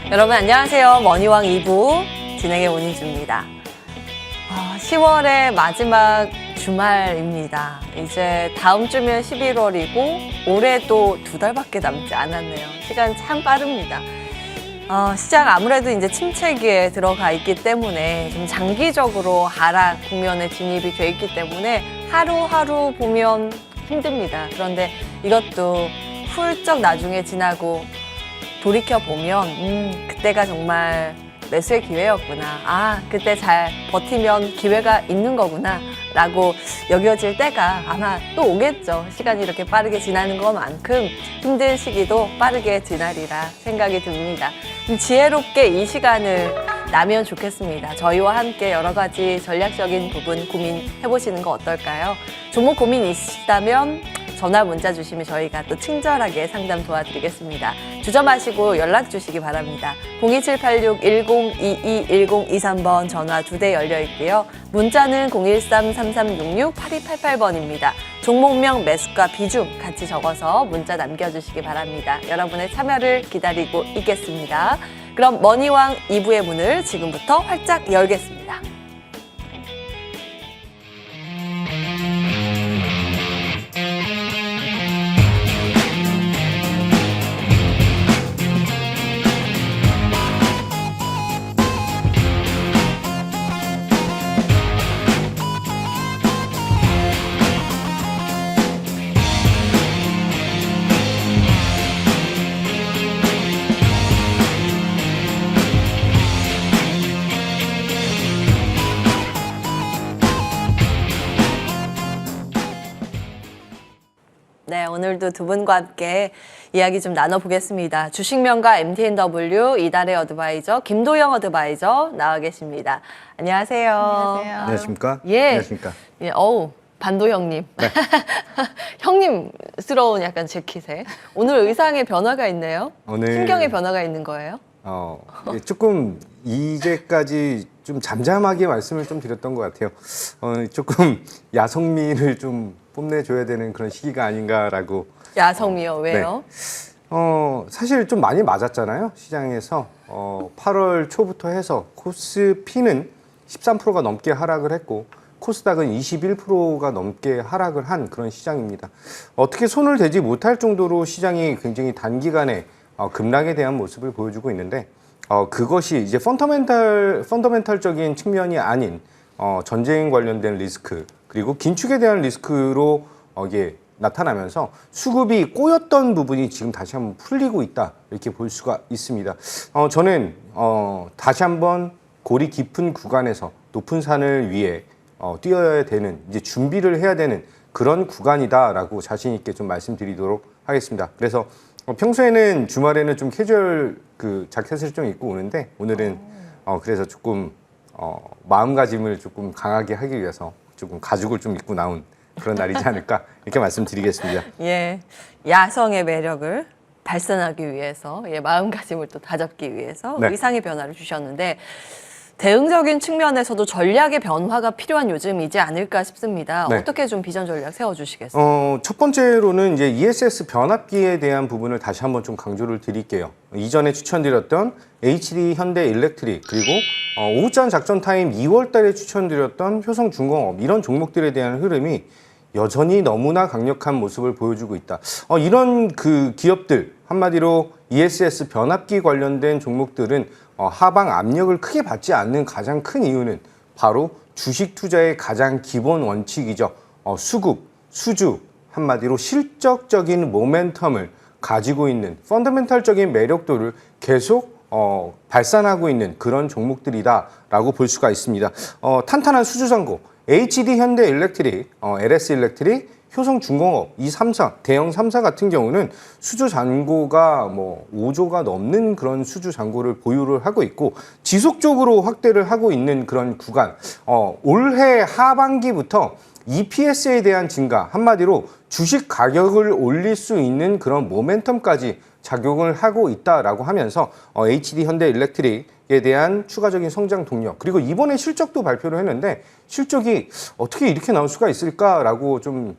여러분 안녕하세요. 머니왕 2부 진행의 원희주입니다. 10월의 마지막 주말입니다. 이제 다음 주면 11월이고 올해도 2달밖에 남지 않았네요. 시간 참 빠릅니다. 시장 아무래도 이제 침체기에 들어가 있기 때문에 좀 장기적으로 하락 국면에 진입이 돼 있기 때문에 하루하루 보면 힘듭니다. 그런데 이것도 훌쩍 나중에 지나고 돌이켜보면 그때가 정말 매수의 기회였구나. 그때 잘 버티면 기회가 있는 거구나 라고 여겨질 때가 아마 또 오겠죠. 시간이 이렇게 빠르게 지나는 것만큼 힘든 시기도 빠르게 지나리라 생각이 듭니다. 지혜롭게 이 시간을 나면 좋겠습니다. 저희와 함께 여러 가지 전략적인 부분 고민해보시는 거 어떨까요? 종목 고민 있으시다면 전화 문자 주시면 저희가 또 친절하게 상담 도와드리겠습니다. 주저마시고 연락 주시기 바랍니다. 02786-1022-1023번 전화 2대 열려 있고요. 문자는 013-3366-8288번입니다. 종목명, 매수가, 비중 같이 적어서 문자 남겨주시기 바랍니다. 여러분의 참여를 기다리고 있겠습니다. 그럼 머니왕 2부의 문을 지금부터 활짝 열겠습니다. 네, 오늘도 두 분과 함께 이야기 좀 나눠보겠습니다. 주식명가 MTNW 이달의 어드바이저 김도영 어드바이저 나와 계십니다. 안녕하세요. 안녕하세요. 안녕하십니까? 예. 안녕하십니까? 예, 반도 형님. 네. 형님스러운 약간 재킷에 오늘 의상에 변화가 있네요. 오늘 신경에 변화가 있는 거예요? 조금 이제까지 좀 잠잠하게 말씀을 좀 드렸던 것 같아요. 조금 야성미를 좀 뽐내줘야 되는 그런 시기가 아닌가라고. 야성미요? 왜요? 네. 사실 좀 많이 맞았잖아요. 시장에서 8월 초부터 해서 코스피는 13%가 넘게 하락을 했고 코스닥은 21%가 넘게 하락을 한 그런 시장입니다. 어떻게 손을 대지 못할 정도로 시장이 굉장히 단기간에 급락에 대한 모습을 보여주고 있는데 그것이 이제 펀더멘탈적인 측면이 아닌 전쟁 관련된 리스크 그리고 긴축에 대한 리스크로 이게 나타나면서 수급이 꼬였던 부분이 지금 다시 한번 풀리고 있다 이렇게 볼 수가 있습니다. 저는 다시 한번 골이 깊은 구간에서 높은 산을 위해 뛰어야 되는 이제 준비를 해야 되는 그런 구간이다라고 자신 있게 좀 말씀드리도록 하겠습니다. 그래서 평소에는 주말에는 좀 캐주얼 자켓을 좀 입고 오는데 오늘은 그래서 조금 마음가짐을 조금 강하게 하기 위해서 조금 가죽을 좀 입고 나온 그런 날이지 않을까 이렇게 말씀드리겠습니다. 예, 야성의 매력을 발산하기 위해서 마음가짐을 또 다잡기 위해서 네. 의상의 변화를 주셨는데 대응적인 측면에서도 전략의 변화가 필요한 요즘이지 않을까 싶습니다. 네. 어떻게 좀 비전 전략 세워주시겠어요? 첫 번째로는 이제 ESS 변압기에 대한 부분을 다시 한번 좀 강조를 드릴게요. 이전에 추천드렸던 HD 현대일렉트릭 그리고 오후장 작전 타임 2월 달에 추천드렸던 효성중공업 이런 종목들에 대한 흐름이 여전히 너무나 강력한 모습을 보여주고 있다. 이런 기업들 한마디로 ESS 변압기 관련된 종목들은 하방 압력을 크게 받지 않는 가장 큰 이유는 바로 주식 투자의 가장 기본 원칙이죠. 수급, 수주, 한마디로 실적적인 모멘텀을 가지고 있는 펀더멘탈적인 매력도를 계속 발산하고 있는 그런 종목들이다라고 볼 수가 있습니다. 탄탄한 수주 잔고, HD 현대일렉트릭, LS 일렉트릭, 효성중공업, 이 3사, 대형 3사 같은 경우는 수주 잔고가 5조가 넘는 그런 수주 잔고를 보유를 하고 있고 지속적으로 확대를 하고 있는 그런 구간. 올해 하반기부터 EPS에 대한 증가, 한마디로 주식 가격을 올릴 수 있는 그런 모멘텀까지 작용을 하고 있다라고 하면서 HD 현대일렉트릭에 대한 추가적인 성장 동력, 그리고 이번에 실적도 발표를 했는데 실적이 어떻게 이렇게 나올 수가 있을까라고 좀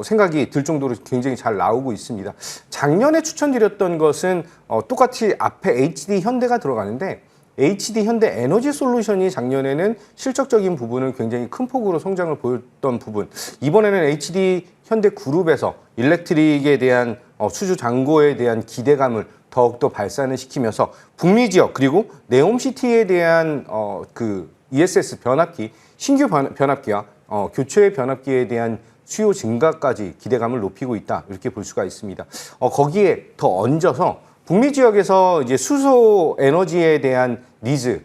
생각이 들 정도로 굉장히 잘 나오고 있습니다. 작년에 추천드렸던 것은 똑같이 앞에 HD 현대가 들어가는데 HD 현대 에너지 솔루션이 작년에는 실적적인 부분은 굉장히 큰 폭으로 성장을 보였던 부분, 이번에는 HD 현대 그룹에서 일렉트릭에 대한 수주 잔고에 대한 기대감을 더욱더 발산을 시키면서 북미 지역 그리고 네옴시티에 대한 그 ESS 변압기, 신규 변압기와 교체 변압기에 대한 수요 증가까지 기대감을 높이고 있다, 이렇게 볼 수가 있습니다. 거기에 더 얹어서 북미 지역에서 이제 수소 에너지에 대한 니즈,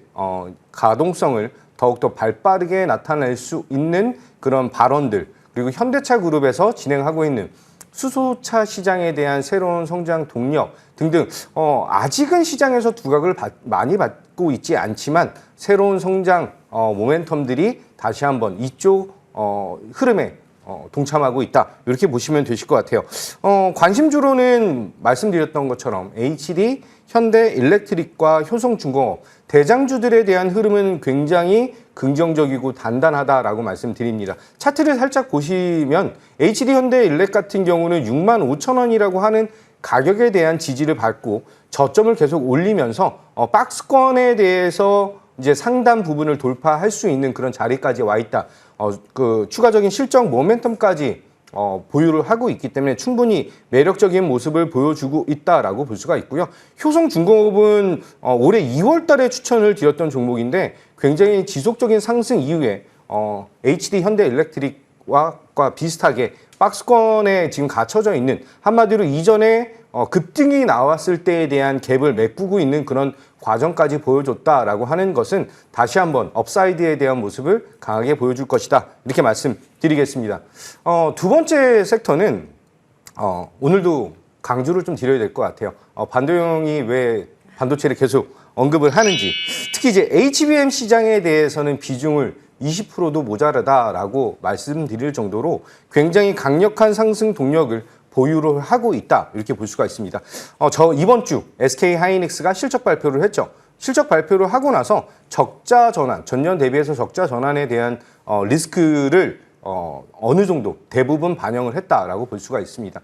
가동성을 더욱더 발빠르게 나타낼 수 있는 그런 발언들, 그리고 현대차 그룹에서 진행하고 있는 수소차 시장에 대한 새로운 성장 동력 등등, 아직은 시장에서 두각을 많이 받고 있지 않지만 새로운 성장 모멘텀들이 다시 한번 이쪽 흐름에 동참하고 있다, 이렇게 보시면 되실 것 같아요. 관심주로는 말씀드렸던 것처럼 HD, 현대 일렉트릭과 효성중공업 대장주들에 대한 흐름은 굉장히 긍정적이고 단단하다라고 말씀드립니다. 차트를 살짝 보시면 HD 현대 일렉 같은 경우는 65,000원이라고 하는 가격에 대한 지지를 받고 저점을 계속 올리면서 박스권에 대해서 이제 상단 부분을 돌파할 수 있는 그런 자리까지 와 있다. 그 추가적인 실적 모멘텀까지 보유를 하고 있기 때문에 충분히 매력적인 모습을 보여주고 있다라고 볼 수가 있고요. 효성중공업은 올해 2월 달에 추천을 드렸던 종목인데 굉장히 지속적인 상승 이후에 HD 현대 일렉트릭과 비슷하게 박스권에 지금 갇혀져 있는, 한마디로 이전에 급등이 나왔을 때에 대한 갭을 메꾸고 있는 그런 과정까지 보여줬다라고 하는 것은 다시 한번 업사이드에 대한 모습을 강하게 보여줄 것이다, 이렇게 말씀드리겠습니다. 두 번째 섹터는 오늘도 강조를 좀 드려야 될 것 같아요. 반도형이 왜 반도체를 계속 언급을 하는지, 특히 이제 HBM 시장에 대해서는 비중을 20%도 모자라다라고 말씀드릴 정도로 굉장히 강력한 상승 동력을 보유를 하고 있다, 이렇게 볼 수가 있습니다. 저 이번 주 SK 하이닉스가 실적 발표를 했죠. 실적 발표를 하고 나서 적자 전환, 전년 대비해서 적자 전환에 대한 리스크를 어느 정도 대부분 반영을 했다라고 볼 수가 있습니다.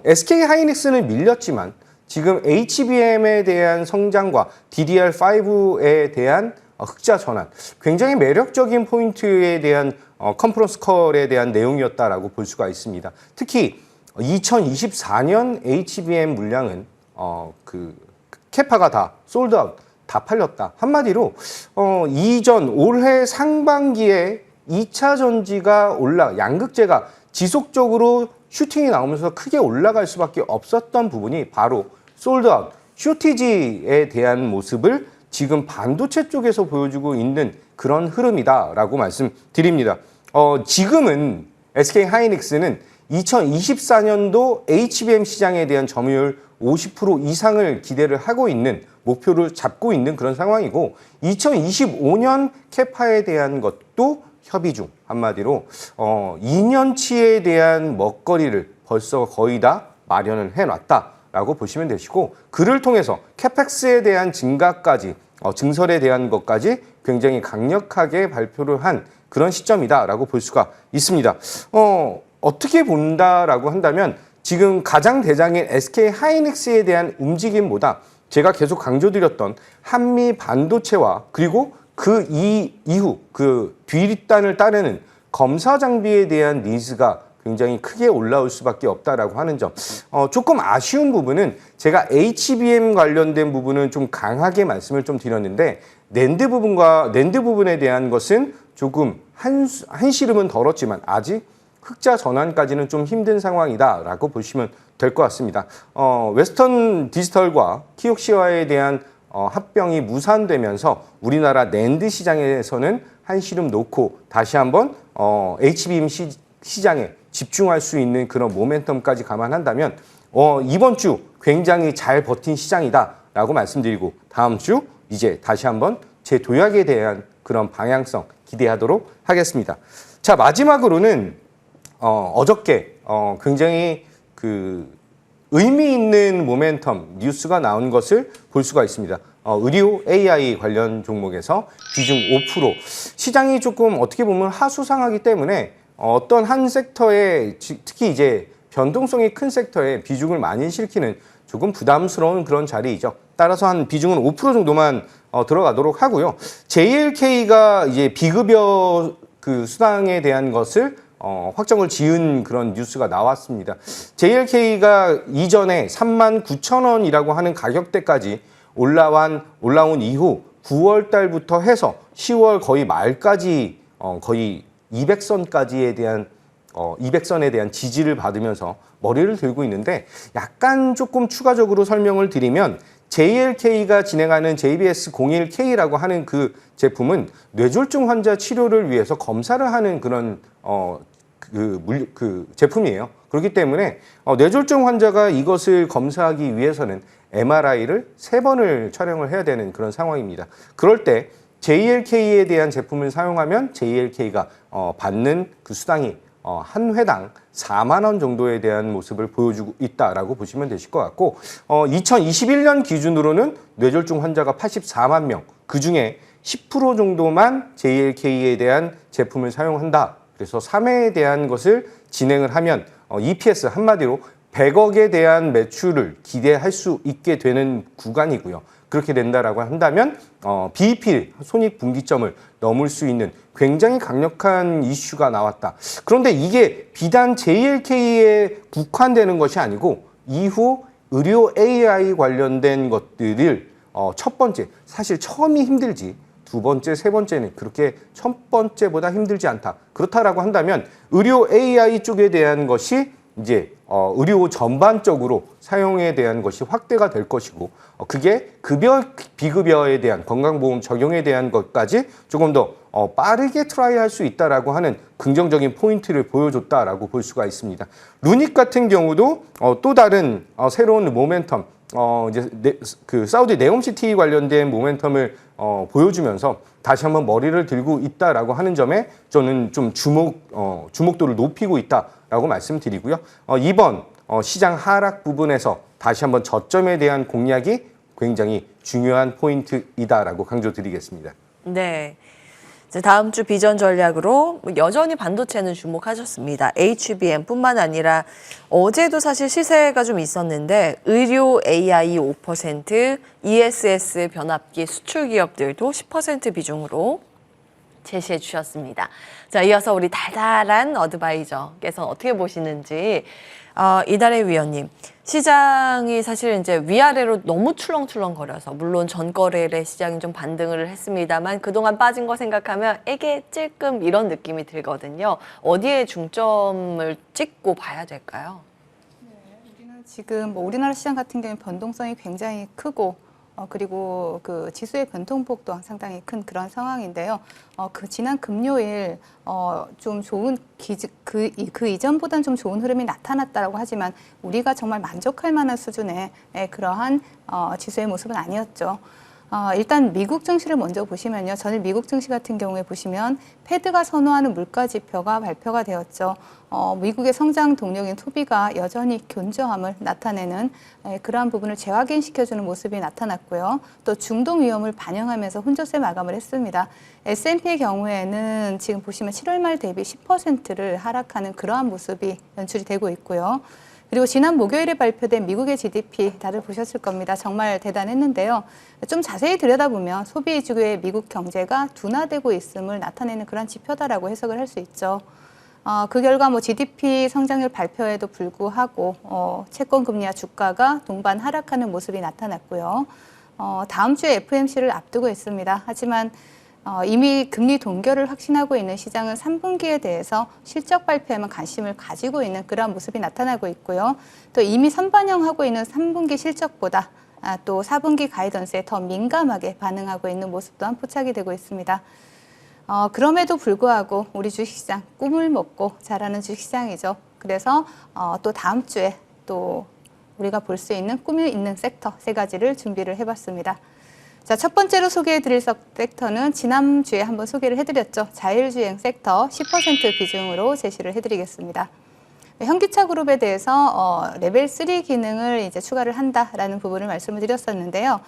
SK 하이닉스는 밀렸지만 지금 HBM에 대한 성장과 DDR5에 대한 흑자 전환, 굉장히 매력적인 포인트에 대한 컨퍼런스 컬에 대한 내용이었다라고 볼 수가 있습니다. 특히 2024년 HBM 물량은 그 캐파가 다 솔드아웃, 다 팔렸다. 한마디로 이전 올해 상반기에 2차 전지가 양극재가 지속적으로 슈팅이 나오면서 크게 올라갈 수밖에 없었던 부분이 바로 솔드아웃, 쇼티지에 대한 모습을 지금 반도체 쪽에서 보여주고 있는 그런 흐름이다라고 말씀드립니다. 지금은 SK 하이닉스는 2024년도 HBM 시장에 대한 점유율 50% 이상을 기대를 하고 있는, 목표를 잡고 있는 그런 상황이고, 2025년 캐파에 대한 것도 협의 중, 한마디로 2년치에 대한 먹거리를 벌써 거의 다 마련을 해놨다라고 보시면 되시고, 그를 통해서 캐펙스에 대한 증가까지, 증설에 대한 것까지 굉장히 강력하게 발표를 한 그런 시점이다라고 볼 수가 있습니다. 어떻게 본다라고 한다면 지금 가장 대장인 SK 하이닉스에 대한 움직임보다 제가 계속 강조드렸던 한미 반도체와 그리고 그 이후 그 뒷단을 따르는 검사 장비에 대한 니즈가 굉장히 크게 올라올 수밖에 없다라고 하는 점. 조금 아쉬운 부분은 제가 HBM 관련된 부분은 좀 강하게 말씀을 좀 드렸는데 낸드 부분에 대한 것은 조금 한시름은 덜었지만 아직 흑자 전환까지는 좀 힘든 상황이다라고 보시면 될 것 같습니다. 웨스턴 디지털과 키옥시와에 대한 합병이 무산되면서 우리나라 낸드 시장에서는 한시름 놓고 다시 한번 HBM 시장에 집중할 수 있는 그런 모멘텀까지 감안한다면 이번 주 굉장히 잘 버틴 시장이다라고 말씀드리고, 다음 주 이제 다시 한번 재도약에 대한 그런 방향성 기대하도록 하겠습니다. 자, 마지막으로는 어저께 굉장히 그 의미 있는 모멘텀 뉴스가 나온 것을 볼 수가 있습니다. 의료 AI 관련 종목에서 비중 5%, 시장이 조금 어떻게 보면 하수상하기 때문에 어떤 한 섹터에 특히 이제 변동성이 큰 섹터에 비중을 많이 실기는 조금 부담스러운 그런 자리이죠. 따라서 한 비중은 5% 정도만 들어가도록 하고요. JLK가 이제 비급여 그 수당에 대한 것을 확정을 지은 그런 뉴스가 나왔습니다. JLK가 이전에 39,000원이라고 하는 가격대까지 올라온 이후 9월 달부터 해서 10월 거의 말까지 거의 200선까지에 대한 200선에 대한 지지를 받으면서 머리를 들고 있는데, 약간 조금 추가적으로 설명을 드리면 JLK가 진행하는 JBS01K라고 하는 그 제품은 뇌졸중 환자 치료를 위해서 검사를 하는 그런 그 제품이에요. 그렇기 때문에 뇌졸중 환자가 이것을 검사하기 위해서는 MRI를 3번을 촬영을 해야 되는 그런 상황입니다. 그럴 때 JLK에 대한 제품을 사용하면 JLK가 받는 그 수당이 한 회당 4만 원 정도에 대한 모습을 보여주고 있다라고 보시면 되실 것 같고, 2021년 기준으로는 뇌졸중 환자가 84만 명, 그중에 10% 정도만 JLK에 대한 제품을 사용한다. 그래서 3회에 대한 것을 진행을 하면 EPS 한마디로 100억에 대한 매출을 기대할 수 있게 되는 구간이고요. 그렇게 된다라고 한다면 BEP 손익분기점을 넘을 수 있는 굉장히 강력한 이슈가 나왔다. 그런데 이게 비단 JLK에 국한되는 것이 아니고 이후 의료 AI 관련된 것들을 첫 번째, 사실 처음이 힘들지 두 번째, 세 번째는 그렇게 첫 번째보다 힘들지 않다. 그렇다라고 한다면 의료 AI 쪽에 대한 것이 이제 의료 전반적으로 사용에 대한 것이 확대가 될 것이고, 그게 급여, 비급여에 대한 건강보험 적용에 대한 것까지 조금 더 빠르게 트라이할 수 있다라고 하는 긍정적인 포인트를 보여줬다라고 볼 수가 있습니다. 루닉 같은 경우도 또 다른 새로운 모멘텀, 이제 그 사우디 네옴시티 관련된 모멘텀을 보여주면서 다시 한번 머리를 들고 있다라고 하는 점에 저는 좀 주목도를 높이고 있다라고 말씀드리고요. 이번 시장 하락 부분에서 다시 한번 저점에 대한 공략이 굉장히 중요한 포인트이다라고 강조드리겠습니다. 네. 이제 다음 주 비전 전략으로 여전히 반도체는 주목하셨습니다. HBM뿐만 아니라 어제도 사실 시세가 좀 있었는데 의료 AI 5%, ESS 변압기 수출 기업들도 10% 비중으로 제시해 주셨습니다. 자, 이어서 우리 달달한 어드바이저께서 어떻게 보시는지 이달의 위원님, 시장이 사실 이제 위아래로 너무 출렁출렁거려서 물론 전거래일에 시장이 좀 반등을 했습니다만 그동안 빠진 거 생각하면 애게 찔끔 이런 느낌이 들거든요. 어디에 중점을 찍고 봐야 될까요? 우리는 지금 우리나라 시장 같은 경우는 변동성이 굉장히 크고 그리고 그 지수의 변동폭 또한 상당히 큰 그런 상황인데요. 그 지난 금요일 좀 좋은 그 이전보다는 좀 좋은 흐름이 나타났다라고 하지만 우리가 정말 만족할 만한 수준의 그러한 지수의 모습은 아니었죠. 일단 미국 증시를 먼저 보시면요. 전일 미국 증시 같은 경우에 보시면 패드가 선호하는 물가 지표가 발표가 되었죠. 미국의 성장 동력인 소비가 여전히 견조함을 나타내는 그러한 부분을 재확인시켜주는 모습이 나타났고요. 또 중동 위험을 반영하면서 혼조세 마감을 했습니다. S&P의 경우에는 지금 보시면 7월 말 대비 10%를 하락하는 그러한 모습이 연출이 되고 있고요. 그리고 지난 목요일에 발표된 미국의 GDP 다들 보셨을 겁니다. 정말 대단했는데요. 좀 자세히 들여다보면 소비 위주의 미국 경제가 둔화되고 있음을 나타내는 그런 지표다라고 해석을 할 수 있죠. 그 결과 GDP 성장률 발표에도 불구하고 채권 금리와 주가가 동반 하락하는 모습이 나타났고요. 다음 주에 FOMC를 앞두고 있습니다. 하지만 이미 금리 동결을 확신하고 있는 시장은 3분기에 대해서 실적 발표에만 관심을 가지고 있는 그러한 모습이 나타나고 있고요. 또 이미 선반영하고 있는 3분기 실적보다 또 4분기 가이던스에 더 민감하게 반응하고 있는 모습 또한 포착이 되고 있습니다. 그럼에도 불구하고 우리 주식시장 꿈을 먹고 자라는 주식시장이죠. 그래서 또 다음 주에 또 우리가 볼 수 있는 꿈이 있는 섹터 3가지를 준비를 해봤습니다. 자, 첫 번째로 소개해드릴 섹터는 지난주에 한번 소개를 해드렸죠. 자율주행 섹터 10% 비중으로 제시를 해드리겠습니다. 현기차 그룹에 대해서 레벨 3 기능을 이제 추가를 한다라는 부분을 말씀을 드렸었는데요.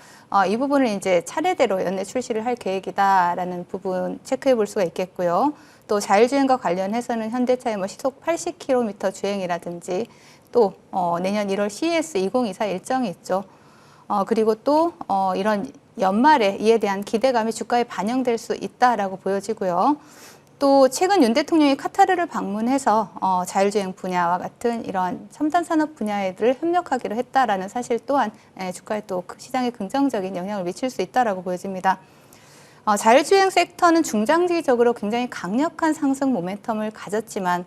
이 부분을 이제 차례대로 연내 출시를 할 계획이다라는 부분 체크해 볼 수가 있겠고요. 또 자율주행과 관련해서는 현대차의 뭐 시속 80km 주행이라든지 또 내년 1월 CES 2024 일정이 있죠. 그리고 또 이런 연말에 이에 대한 기대감이 주가에 반영될 수 있다라고 보여지고요. 또 최근 윤 대통령이 카타르를 방문해서 자율주행 분야와 같은 이런 첨단 산업 분야에들 협력하기로 했다라는 사실 또한 주가에 또 시장에 긍정적인 영향을 미칠 수 있다라고 보여집니다. 자율주행 섹터는 중장기적으로 굉장히 강력한 상승 모멘텀을 가졌지만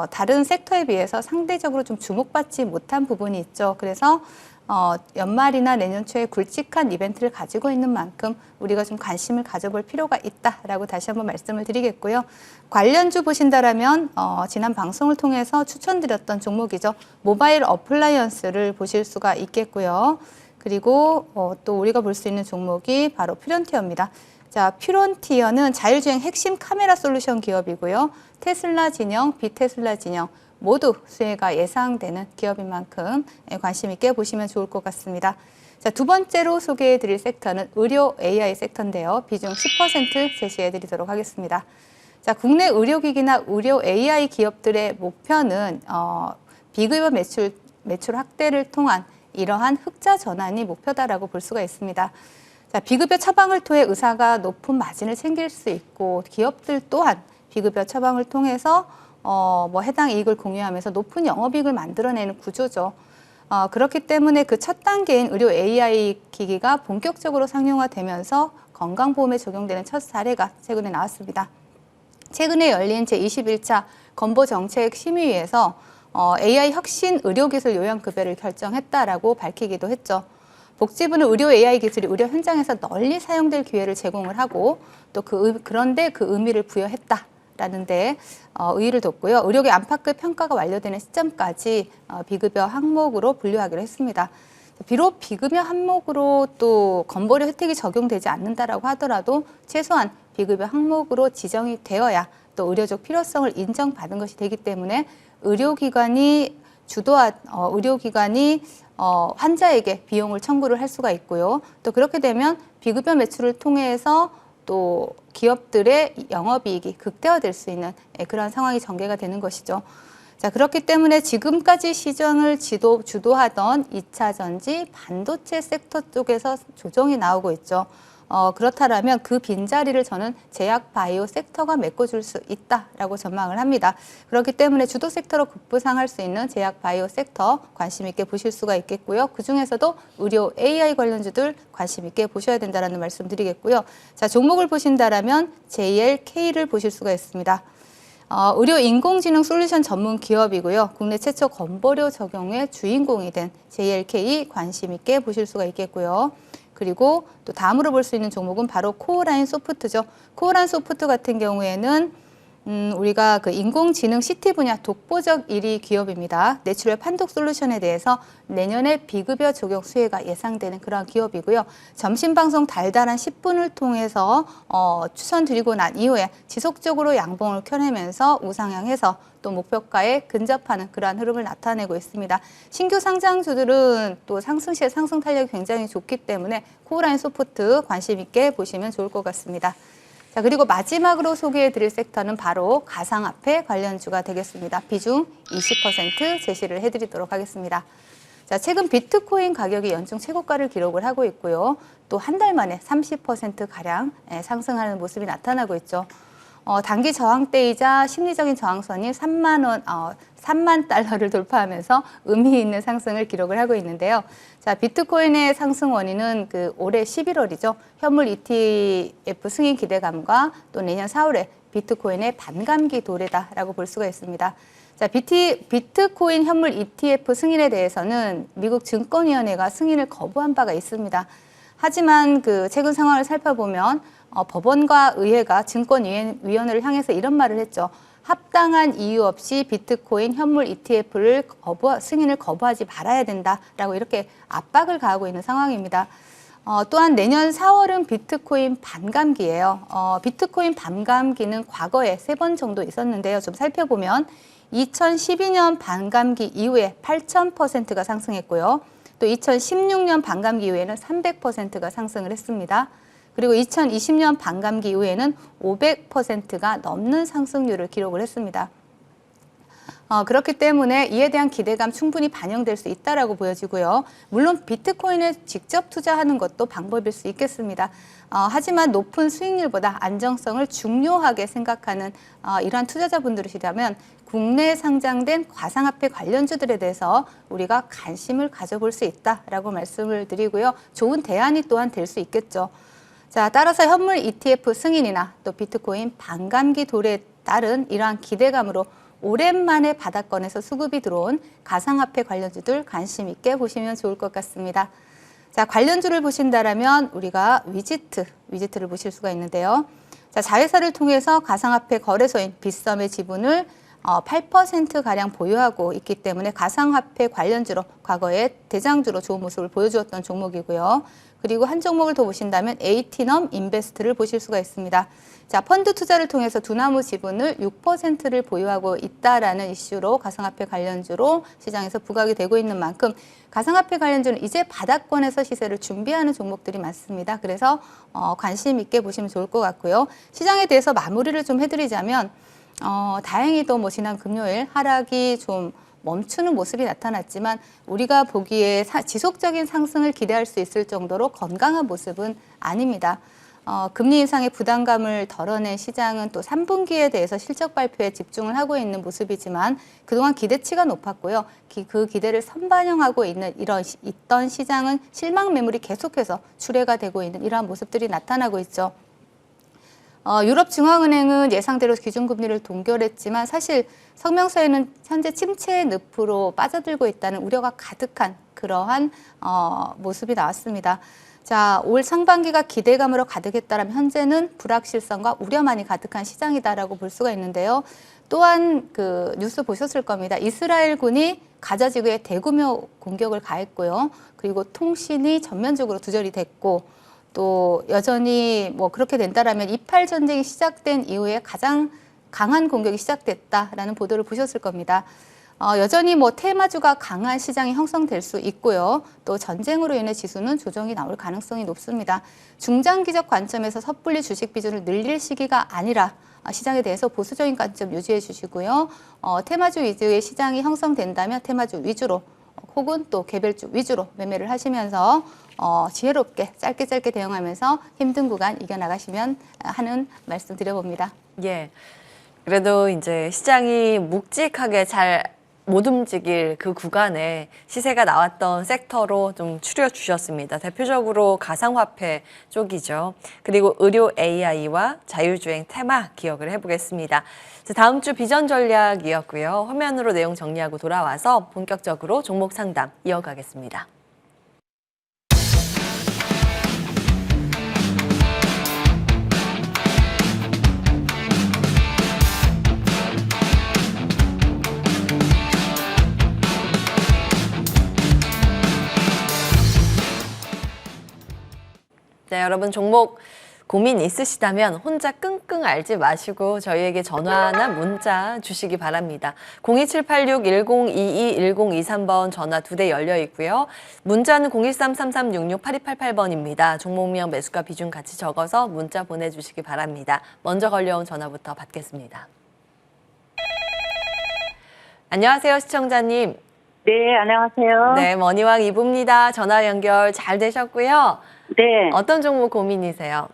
다른 섹터에 비해서 상대적으로 좀 주목받지 못한 부분이 있죠. 그래서 연말이나 내년 초에 굵직한 이벤트를 가지고 있는 만큼 우리가 좀 관심을 가져볼 필요가 있다라고 다시 한번 말씀을 드리겠고요. 관련주 보신다라면 지난 방송을 통해서 추천드렸던 종목이죠. 모바일 어플라이언스를 보실 수가 있겠고요. 그리고 또 우리가 볼 수 있는 종목이 바로 퓨런티어입니다. 자, 퓨런티어는 자율주행 핵심 카메라 솔루션 기업이고요. 테슬라 진영, 비테슬라 진영 모두 수혜가 예상되는 기업인 만큼 관심 있게 보시면 좋을 것 같습니다. 자, 두 번째로 소개해 드릴 섹터는 의료 AI 섹터인데요. 비중 10% 제시해 드리도록 하겠습니다. 자, 국내 의료기기나 의료 AI 기업들의 목표는 비급여 매출 확대를 통한 이러한 흑자 전환이 목표다라고 볼 수가 있습니다. 자, 비급여 처방을 통해 의사가 높은 마진을 챙길 수 있고 기업들 또한 비급여 처방을 통해서 해당 이익을 공유하면서 높은 영업이익을 만들어내는 구조죠. 그렇기 때문에 그 첫 단계인 의료 AI 기기가 본격적으로 상용화되면서 건강보험에 적용되는 첫 사례가 최근에 나왔습니다. 최근에 열린 제21차 건보정책심의위에서 AI 혁신 의료기술 요양급여를 결정했다라고 밝히기도 했죠. 복지부는 의료 AI 기술이 의료 현장에서 널리 사용될 기회를 제공을 하고 또 그런데 그 의미를 부여했다. 라는데 의의를 뒀고요. 의료계 안팎의 평가가 완료되는 시점까지 비급여 항목으로 분류하기로 했습니다. 비록 비급여 항목으로 또 건보료 혜택이 적용되지 않는다라고 하더라도 최소한 비급여 항목으로 지정이 되어야 또 의료적 필요성을 인정받은 것이 되기 때문에 의료기관이 환자에게 비용을 청구를 할 수가 있고요. 또 그렇게 되면 비급여 매출을 통해서 또 기업들의 영업이익이 극대화될 수 있는 그런 상황이 전개가 되는 것이죠. 자, 그렇기 때문에 지금까지 시장을 주도하던 2차 전지 반도체 섹터 쪽에서 조정이 나오고 있죠. 그렇다면 그 빈자리를 저는 제약 바이오 섹터가 메꿔줄 수 있다라고 전망을 합니다. 그렇기 때문에 주도 섹터로 급부상할 수 있는 제약 바이오 섹터 관심 있게 보실 수가 있겠고요. 그중에서도 의료 AI 관련주들 관심 있게 보셔야 된다는 말씀 드리겠고요. 자, 종목을 보신다라면 JLK를 보실 수가 있습니다. 의료 인공지능 솔루션 전문 기업이고요. 국내 최초 건보료 적용의 주인공이 된 JLK 관심 있게 보실 수가 있겠고요. 그리고 또 다음으로 볼 수 있는 종목은 바로 코어라인 소프트죠. 코어라인 소프트 같은 경우에는 우리가 그 인공지능 CT 분야 독보적 1위 기업입니다. 내추럴 판독 솔루션에 대해서 내년에 비급여 적용 수혜가 예상되는 그런 기업이고요. 점심방송 달달한 10분을 통해서 추천드리고 난 이후에 지속적으로 양봉을 켜내면서 우상향해서 또 목표가에 근접하는 그러한 흐름을 나타내고 있습니다. 신규 상장주들은 또 상승 시에 상승 탄력이 굉장히 좋기 때문에 코어라인 소프트 관심 있게 보시면 좋을 것 같습니다. 자, 그리고 마지막으로 소개해드릴 섹터는 바로 가상화폐 관련주가 되겠습니다. 비중 20% 제시를 해드리도록 하겠습니다. 자, 최근 비트코인 가격이 연중 최고가를 기록을 하고 있고요. 또 한 달 만에 30%가량 상승하는 모습이 나타나고 있죠. 단기 저항대이자 심리적인 저항선이 3만 달러를 돌파하면서 의미 있는 상승을 기록을 하고 있는데요. 자, 비트코인의 상승 원인은 올해 11월이죠. 현물 ETF 승인 기대감과 또 내년 4월에 비트코인의 반감기 도래다라고 볼 수가 있습니다. 자, 비트코인 현물 ETF 승인에 대해서는 미국 증권위원회가 승인을 거부한 바가 있습니다. 하지만 최근 상황을 살펴보면 법원과 의회가 증권위원회를 향해서 이런 말을 했죠. 합당한 이유 없이 비트코인 현물 ETF를 승인을 거부하지 말아야 된다라고 이렇게 압박을 가하고 있는 상황입니다. 또한 내년 4월은 비트코인 반감기예요. 비트코인 반감기는 과거에 3번 정도 있었는데요. 좀 살펴보면 2012년 반감기 이후에 8,000%가 상승했고요. 또 2016년 반감기 이후에는 300%가 상승을 했습니다. 그리고 2020년 반감기 이후에는 500%가 넘는 상승률을 기록을 했습니다. 그렇기 때문에 이에 대한 기대감 충분히 반영될 수 있다라고 보여지고요. 물론 비트코인에 직접 투자하는 것도 방법일 수 있겠습니다. 하지만 높은 수익률보다 안정성을 중요하게 생각하는 이러한 투자자분들이시라면 국내에 상장된 가상화폐 관련주들에 대해서 우리가 관심을 가져볼 수 있다라고 말씀을 드리고요. 좋은 대안이 또한 될 수 있겠죠. 자, 따라서 현물 ETF 승인이나 또 비트코인 반감기 도래에 따른 이러한 기대감으로 오랜만에 바닥권에서 수급이 들어온 가상화폐 관련주들 관심 있게 보시면 좋을 것 같습니다. 자, 관련주를 보신다라면 우리가 위지트를 보실 수가 있는데요. 자, 자회사를 통해서 가상화폐 거래소인 빗썸의 지분을 8%가량 보유하고 있기 때문에 가상화폐 관련주로 과거에 대장주로 좋은 모습을 보여주었던 종목이고요. 그리고 한 종목을 더 보신다면 에이티넘 인베스트를 보실 수가 있습니다. 자, 펀드 투자를 통해서 두나무 지분을 6%를 보유하고 있다라는 이슈로 가상화폐 관련주로 시장에서 부각이 되고 있는 만큼 가상화폐 관련주는 이제 바닥권에서 시세를 준비하는 종목들이 많습니다. 그래서 관심 있게 보시면 좋을 것 같고요. 시장에 대해서 마무리를 좀 해드리자면 다행히도 뭐 지난 금요일 하락이 좀 멈추는 모습이 나타났지만 우리가 보기에 지속적인 상승을 기대할 수 있을 정도로 건강한 모습은 아닙니다. 금리 인상의 부담감을 덜어낸 시장은 또 3분기에 대해서 실적 발표에 집중을 하고 있는 모습이지만 그동안 기대치가 높았고요. 그 기대를 선반영하고 있던 시장은 실망 매물이 계속해서 출회가 되고 있는 이러한 모습들이 나타나고 있죠. 유럽중앙은행은 예상대로 기준금리를 동결했지만 사실 성명서에는 현재 침체의 늪으로 빠져들고 있다는 우려가 가득한 그러한 모습이 나왔습니다. 자, 올 상반기가 기대감으로 가득했다면 현재는 불확실성과 우려만이 가득한 시장이다라고 볼 수가 있는데요. 또한 그 뉴스 보셨을 겁니다. 이스라엘군이 가자 지구에 대규모 공격을 가했고요. 그리고 통신이 전면적으로 두절이 됐고 또 여전히 뭐 그렇게 된다라면 이팔 전쟁이 시작된 이후에 가장 강한 공격이 시작됐다라는 보도를 보셨을 겁니다. 여전히 뭐 테마주가 강한 시장이 형성될 수 있고요. 또 전쟁으로 인해 지수는 조정이 나올 가능성이 높습니다. 중장기적 관점에서 섣불리 주식 비중을 늘릴 시기가 아니라 시장에 대해서 보수적인 관점 유지해 주시고요. 테마주 위주의 시장이 형성된다면 테마주 위주로 혹은 또 개별주 위주로 매매를 하시면서 지혜롭게 짧게 대응하면서 힘든 구간 이겨나가시면 하는 말씀 드려봅니다. 예. 그래도 이제 시장이 묵직하게 잘 못 움직일 그 구간에 시세가 나왔던 섹터로 좀 추려 주셨습니다. 대표적으로 가상화폐 쪽이죠. 그리고 의료 AI와 자율주행 테마 기억을 해보겠습니다. 다음 주 비전 전략이었고요. 화면으로 내용 정리하고 돌아와서 본격적으로 종목 상담 이어가겠습니다. 네, 여러분 종목 고민 있으시다면 혼자 끙끙 앓지 마시고 저희에게 전화나 문자 주시기 바랍니다. 02786-1022-1023번 전화 2대 열려 있고요. 문자는 013-3366-8288번입니다. 종목명 매수가 비중 같이 적어서 문자 보내주시기 바랍니다. 먼저 걸려온 전화부터 받겠습니다. 안녕하세요, 시청자님. 네, 안녕하세요. 네, 머니왕 이부입니다. 전화 연결 잘 되셨고요. 네. 어떤 종목 고민이세요?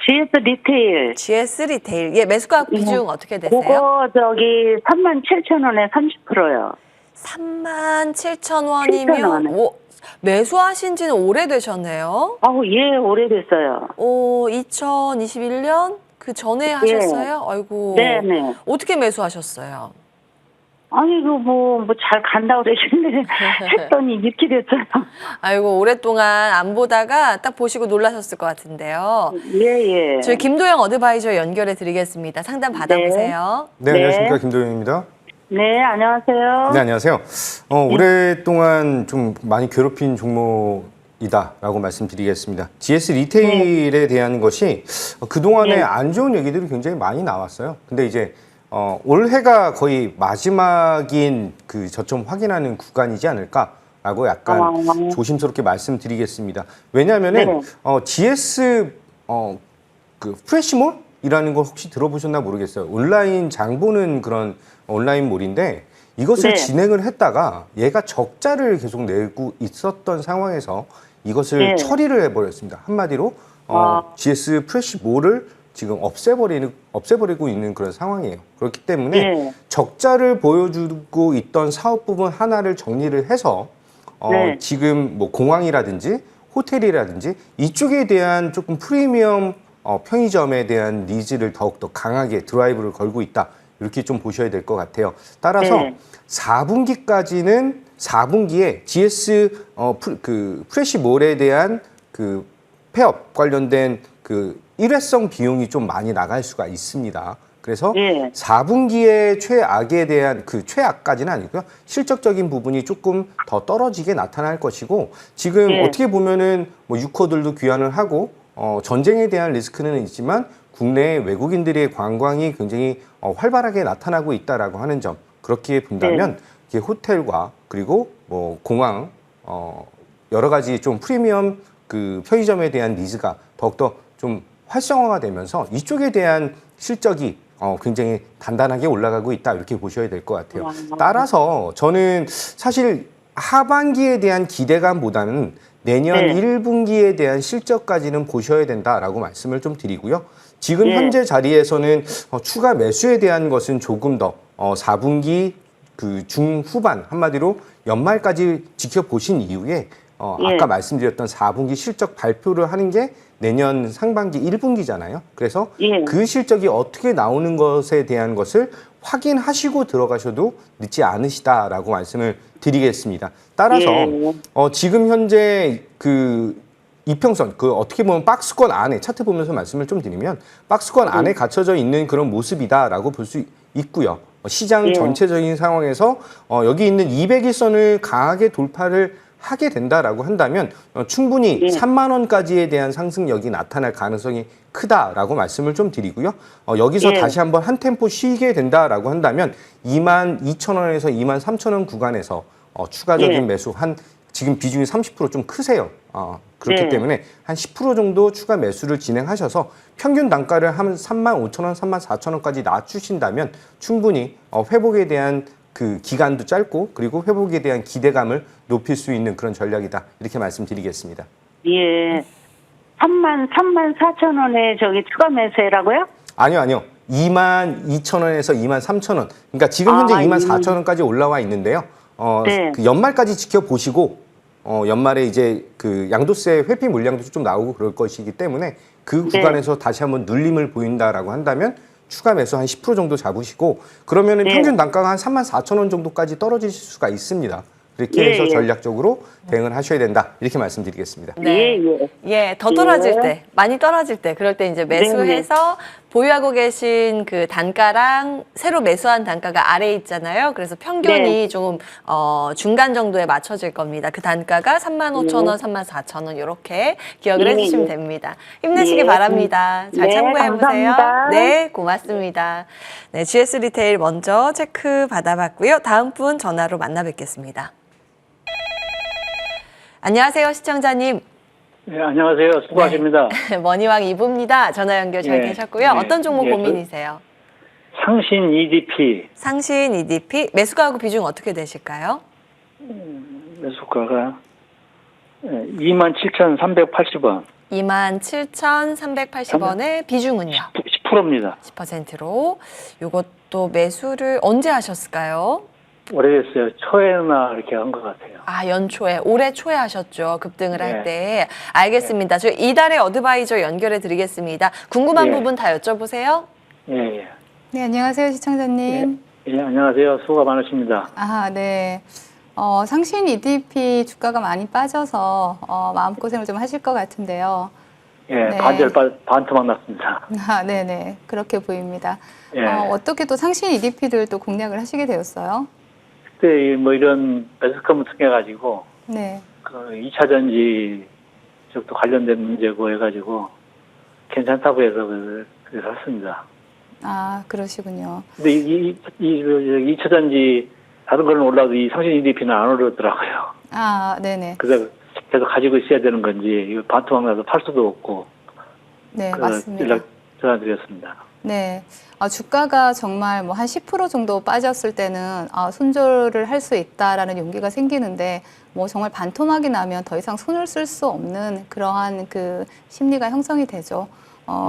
GS 리테일. GS 리테일. 예, 매수가 비중 어떻게 되세요? 그거 37,000원에 30%요. 37,000원이면 매수하신 지는 오래되셨네요. 예, 오래됐어요. 2021년 그 전에 하셨어요? 아이고. 네네. 어떻게 매수하셨어요? 아니, 잘 간다고 그러시는데 했더니 이렇게 됐어요. 아이고, 오랫동안 안 보다가 딱 보시고 놀라셨을 것 같은데요. 예. 저희 김도영 어드바이저 연결해 드리겠습니다. 상담 받아보세요. 네, 안녕하십니까. 김도영입니다. 네, 안녕하세요. 네, 안녕하세요. 오랫동안 좀 많이 괴롭힌 종목이다라고 말씀드리겠습니다. GS 리테일에 대한 것이 그동안에 안 좋은 얘기들이 굉장히 많이 나왔어요. 근데 이제 올해가 거의 마지막인 그 저점 확인하는 구간이지 않을까라고 약간 조심스럽게 말씀드리겠습니다. 왜냐하면은 GS 그 프레시몰이라는 걸 혹시 들어보셨나 모르겠어요. 온라인 장 보는 그런 온라인몰인데 이것을 네. 진행을 했다가 얘가 적자를 계속 내고 있었던 상황에서 이것을 네. 처리를 해버렸습니다. 한마디로 GS 프레시몰을 지금 없애버리고 있는 그런 상황이에요. 그렇기 때문에 네. 적자를 보여주고 있던 사업 부분 하나를 정리를 해서 네. 지금 뭐 공항이라든지 호텔이라든지 이쪽에 대한 조금 프리미엄 편의점에 대한 니즈를 더욱더 강하게 드라이브를 걸고 있다. 이렇게 좀 보셔야 될 것 같아요. 따라서 네. 4분기까지는 4분기에 GS 그 프레시몰에 대한 그 폐업 관련된 그 일회성 비용이 좀 많이 나갈 수가 있습니다. 그래서 예. 4분기의 최악에 대한 그 최악까지는 아니고요. 실적적인 부분이 조금 더 떨어지게 나타날 것이고 지금 예. 어떻게 보면은 뭐 유커들도 귀환을 하고 전쟁에 대한 리스크는 있지만 국내 외국인들의 관광이 굉장히 활발하게 나타나고 있다라고 하는 점 그렇게 본다면 이게 호텔과 그리고 뭐 공항 여러 가지 좀 프리미엄 그 편의점에 대한 니즈가 더욱더 좀 활성화가 되면서 이쪽에 대한 실적이 굉장히 단단하게 올라가고 있다 이렇게 보셔야 될 것 같아요. 따라서 저는 사실 하반기에 대한 기대감보다는 내년 네. 1분기에 대한 실적까지는 보셔야 된다라고 말씀을 좀 드리고요. 지금 네. 현재 자리에서는 추가 매수에 대한 것은 조금 더 4분기 그 중후반 한마디로 연말까지 지켜보신 이후에 예. 아까 말씀드렸던 4분기 실적 발표를 하는 게 내년 상반기 1분기잖아요. 그래서 예. 그 실적이 어떻게 나오는 것에 대한 것을 확인하시고 들어가셔도 늦지 않으시다라고 말씀을 드리겠습니다. 따라서 예. 지금 현재 그 이평선 그 어떻게 보면 박스권 안에 차트 보면서 말씀을 좀 드리면 박스권 안에 갇혀져 있는 그런 모습이다라고 볼 수 있고요. 시장 예. 전체적인 상황에서 여기 있는 200일선을 강하게 돌파를 하게 된다라고 한다면 충분히 예. 3만 원까지에 대한 상승력이 나타날 가능성이 크다라고 말씀을 좀 드리고요. 여기서 예. 다시 한번 한 템포 쉬게 된다라고 한다면 22,000원에서 23,000원 구간에서 추가적인 예. 매수 한 지금 비중이 30%좀 크세요. 그렇기 예. 때문에 한 10% 정도 추가 매수를 진행하셔서 평균 단가를 한 35,000원, 34,000원까지 낮추신다면 충분히 회복에 대한 그 기간도 짧고 그리고 회복에 대한 기대감을 높일 수 있는 그런 전략이다. 이렇게 말씀드리겠습니다. 예. 34,000원에 저기 추가 매수라고요? 아니요. 22,000원에서 23,000원. 그러니까 지금 현재 24,000원까지 올라와 있는데요. 네. 그 연말까지 지켜보시고 연말에 이제 그 양도세 회피 물량도 좀 나오고 그럴 것이기 때문에 그 네. 구간에서 다시 한번 눌림을 보인다라고 한다면 추가 매수 한 10% 정도 잡으시고 그러면은 네. 평균 단가가 한 34,000원 정도까지 떨어지실 수가 있습니다. 그렇게 예, 해서 예. 전략적으로 대응을 하셔야 된다. 이렇게 말씀드리겠습니다. 네. 예, 더 떨어질 예. 때, 많이 떨어질 때, 그럴 때 이제 매수해서 보유하고 계신 그 단가랑 새로 매수한 단가가 아래에 있잖아요. 그래서 평균이 네. 조금, 중간 정도에 맞춰질 겁니다. 그 단가가 35,000원, 34,000원, 이렇게 기억을 예, 해주시면 예. 됩니다. 힘내시기 예. 바랍니다. 잘 네, 참고해보세요. 감사합니다. 네, 고맙습니다. 네, GS 리테일 먼저 체크 받아봤고요. 다음 분 전화로 만나 뵙겠습니다. 안녕하세요, 시청자님. 네, 안녕하세요. 수고하십니다. 머니왕 2부입니다. 전화 연결 잘 네, 되셨고요. 네, 어떤 종목 네, 고민이세요? 상신 EDP 상신 EDP 매수가하고 비중 어떻게 되실까요? 매수가가 27,380원. 27,380원의 비중은요? 10%입니다. 10%로. 이것도 매수를 언제 하셨을까요? 오래됐어요. 초에나 이렇게 한 것 같아요. 아, 연초에, 올해 초에 하셨죠. 급등을 네. 할 때. 알겠습니다. 저희 이달의 어드바이저 연결해 드리겠습니다. 궁금한 예. 부분 다 여쭤보세요. 예. 네, 안녕하세요, 시청자님. 예, 안녕하세요. 수고가 많으십니다. 아, 네. 상신 EDP 주가가 많이 빠져서 마음고생을 좀 하실 것 같은데요. 예, 네. 반토막 났습니다. 아, 네네. 그렇게 보입니다. 예. 어떻게 또 상신 EDP를 또 공략을 하시게 되었어요? 그때 뭐 이런 매스컴을 통해가지고 네. 그 2차 전지 쪽도 관련된 문제고 해가지고 괜찮다고 해서 그래서 샀습니다. 아, 그러시군요. 근데 이 2차 전지 다른 거는 올라도 이 상신 EDP는 안 오르더라고요. 아, 네네. 그래서 계속 가지고 있어야 되는 건지 이거 반토막 나서 팔 수도 없고 네, 그 맞습니다. 연락 전화드렸습니다. 네. 주가가 정말 뭐 한 10% 정도 빠졌을 때는 손절을 할 수 있다라는 용기가 생기는데 뭐 정말 반토막이 나면 더 이상 손을 쓸 수 없는 그러한 그 심리가 형성이 되죠.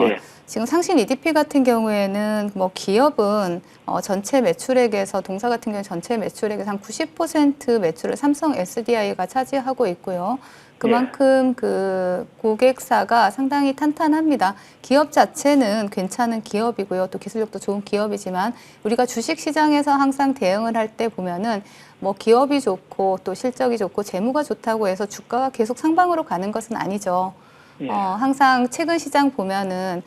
예. 지금 상신 EDP 같은 경우에는 뭐 기업은 전체 매출액에서 동사 같은 경우 전체 매출액에서 한 90% 매출을 삼성 SDI가 차지하고 있고요. 그만큼 그 고객사가 상당히 탄탄합니다. 기업 자체는 괜찮은 기업이고요. 또 기술력도 좋은 기업이지만 우리가 주식 시장에서 항상 대응을 할 때 보면은 뭐 기업이 좋고 또 실적이 좋고 재무가 좋다고 해서 주가가 계속 상방으로 가는 것은 아니죠. 예. 항상 최근 시장 보면은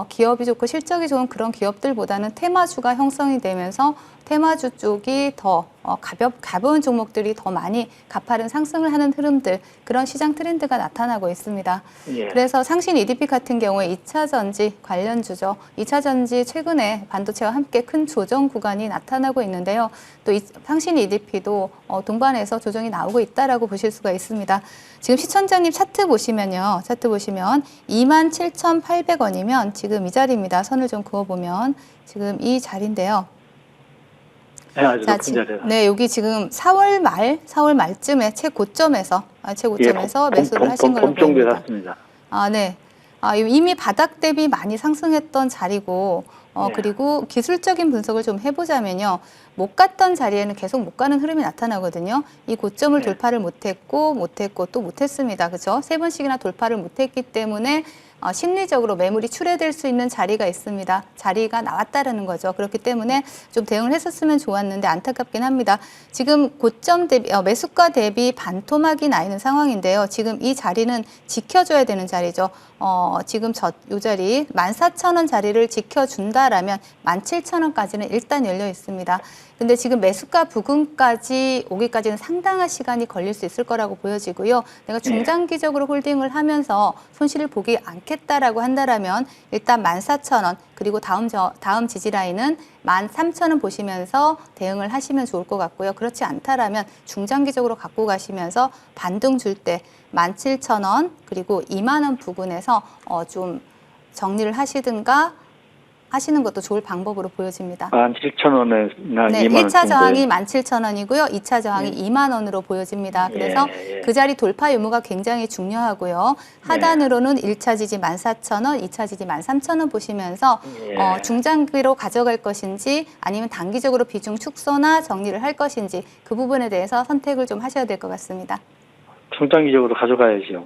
기업이 좋고 실적이 좋은 그런 기업들보다는 테마주가 형성이 되면서 테마주 쪽이 더 가벼운 종목들이 더 많이 가파른 상승을 하는 흐름들, 그런 시장 트렌드가 나타나고 있습니다. 예. 그래서 상신 EDP 같은 경우에 2차 전지 관련주죠. 2차 전지 최근에 반도체와 함께 큰 조정 구간이 나타나고 있는데요. 또 상신 EDP도 동반해서 조정이 나오고 있다라고 보실 수가 있습니다. 지금 시청자님 차트 보시면 27,800원이면 지금 이 자리입니다. 선을 좀 그어보면 지금 이 자리인데요. 네, 아주 높은 자리에서. 네, 여기 지금 4월 말쯤에 최고점에서 매수를 하신 걸로 봄정도에 보입니다. 샀습니다. 네. 이미 바닥 대비 많이 상승했던 자리고, 네. 그리고 기술적인 분석을 좀 해보자면요. 못 갔던 자리에는 계속 못 가는 흐름이 나타나거든요. 이 고점을 네. 돌파를 못했고 또 못했습니다. 그죠? 3번씩이나 돌파를 못했기 때문에 심리적으로 매물이 출회될 수 있는 자리가 있습니다. 자리가 나왔다라는 거죠. 그렇기 때문에 좀 대응을 했었으면 좋았는데 안타깝긴 합니다. 지금 고점 대비, 매수가 대비 반토막이 나 있는 상황인데요. 지금 이 자리는 지켜줘야 되는 자리죠. 지금 요 자리 14,000원 자리를 지켜준다라면 17,000원까지는 일단 열려 있습니다. 근데 지금 매수가 부근까지 오기까지는 상당한 시간이 걸릴 수 있을 거라고 보여지고요. 내가 중장기적으로 홀딩을 하면서 손실을 보기 않겠다라고 한다라면 일단 14,000원 그리고 다음 지지 라인은 13,000원 보시면서 대응을 하시면 좋을 것 같고요. 그렇지 않다라면 중장기적으로 갖고 가시면서 반등 줄 때 17,000원 그리고 2만 원 부근에서 좀 정리를 하시든가 하시는 것도 좋을 방법으로 보여집니다. 17,000원이나 네, 2만 원 1차 저항이 정도에. 17,000원이고요. 2차 저항이 2만 원으로 보여집니다. 그래서 예. 그 자리 돌파 유무가 굉장히 중요하고요. 하단으로는 1차 지지 14,000원, 2차 지지 13,000원 보시면서 예. 중장기로 가져갈 것인지 아니면 단기적으로 비중 축소나 정리를 할 것인지 그 부분에 대해서 선택을 좀 하셔야 될 것 같습니다. 중장기적으로 가져가야지요.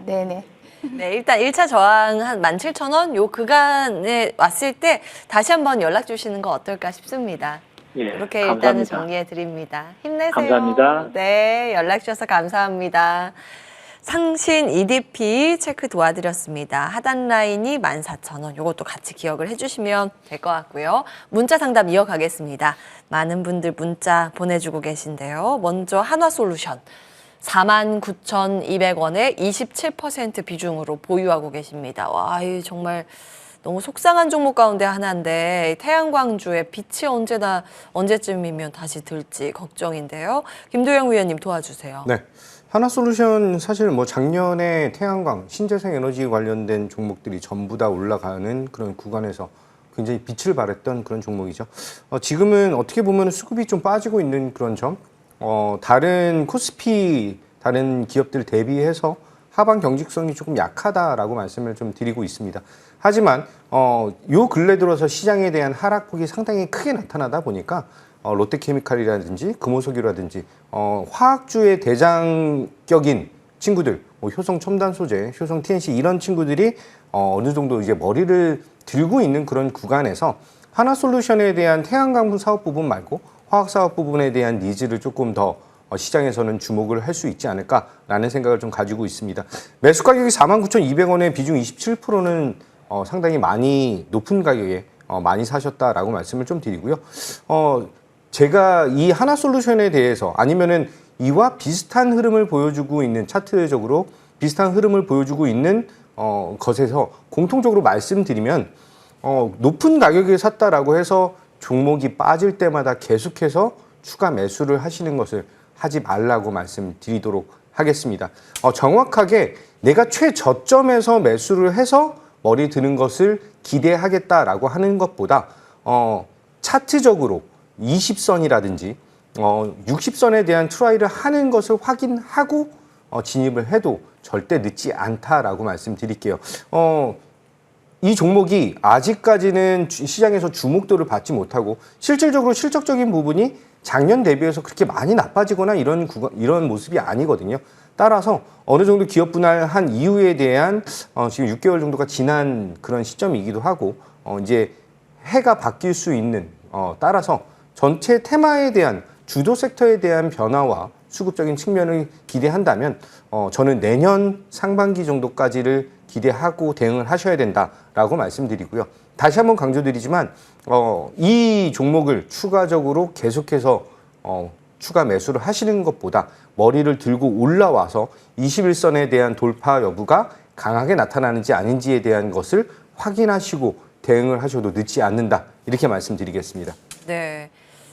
네네. 네, 일단 1차 저항 한 17,000원 요 구간에 왔을 때 다시 한번 연락 주시는 거 어떨까 싶습니다. 예, 이렇게 감사합니다. 일단은 정리해 드립니다. 힘내세요. 감사합니다. 네, 연락 주셔서 감사합니다. 상신 EDP 체크 도와드렸습니다. 하단 라인이 14,000원. 이것도 같이 기억을 해주시면 될 것 같고요. 문자 상담 이어가겠습니다. 많은 분들 문자 보내주고 계신데요. 먼저 한화솔루션. 49,200원에 27% 비중으로 보유하고 계십니다. 와, 이 정말 너무 속상한 종목 가운데 하나인데 태양광주의 빛이 언제쯤이면 다시 들지 걱정인데요. 김도영 위원님 도와주세요. 네. 하나솔루션 사실 뭐 작년에 태양광, 신재생 에너지 관련된 종목들이 전부 다 올라가는 그런 구간에서 굉장히 빛을 발했던 그런 종목이죠. 지금은 어떻게 보면 수급이 좀 빠지고 있는 그런 점, 다른 코스피, 다른 기업들 대비해서 하반 경직성이 조금 약하다라고 말씀을 좀 드리고 있습니다. 하지만 요 근래 들어서 시장에 대한 하락폭이 상당히 크게 나타나다 보니까 롯데케미칼이라든지 금호석유라든지 화학주의 대장격인 친구들, 뭐 효성 첨단 소재, 효성 TNC 이런 친구들이 어느 정도 이제 머리를 들고 있는 그런 구간에서 하나솔루션에 대한 태양광 사업 부분 말고 화학 사업 부분에 대한 니즈를 조금 더 시장에서는 주목을 할 수 있지 않을까라는 생각을 좀 가지고 있습니다. 매수 가격이 49,200원에 비중 27%는 상당히 많이 높은 가격에 많이 사셨다라고 말씀을 좀 드리고요. 제가 이 하나솔루션에 대해서 아니면은 이와 비슷한 흐름을 보여주고 있는 차트적으로 비슷한 흐름을 보여주고 있는 것에서 공통적으로 말씀드리면 높은 가격에 샀다라고 해서 종목이 빠질 때마다 계속해서 추가 매수를 하시는 것을 하지 말라고 말씀드리도록 하겠습니다. 정확하게 내가 최저점에서 매수를 해서 머리 드는 것을 기대하겠다라고 하는 것보다 차트적으로 20선이라든지 60선에 대한 트라이를 하는 것을 확인하고 진입을 해도 절대 늦지 않다라고 말씀드릴게요. 이 종목이 아직까지는 시장에서 주목도를 받지 못하고 실질적으로 실적적인 부분이 작년 대비해서 그렇게 많이 나빠지거나 이런 모습이 아니거든요. 따라서 어느 정도 기업 분할한 이후에 대한 지금 6개월 정도가 지난 그런 시점이기도 하고 이제 해가 바뀔 수 있는 따라서 전체 테마에 대한 주도 섹터에 대한 변화와 수급적인 측면을 기대한다면 저는 내년 상반기 정도까지를 기대하고 대응을 하셔야 된다라고 말씀드리고요. 다시 한번 강조드리지만 이 종목을 추가적으로 계속해서 추가 매수를 하시는 것보다 머리를 들고 올라와서 21선에 대한 돌파 여부가 강하게 나타나는지 아닌지에 대한 것을 확인하시고 대응을 하셔도 늦지 않는다. 이렇게 말씀드리겠습니다. 네.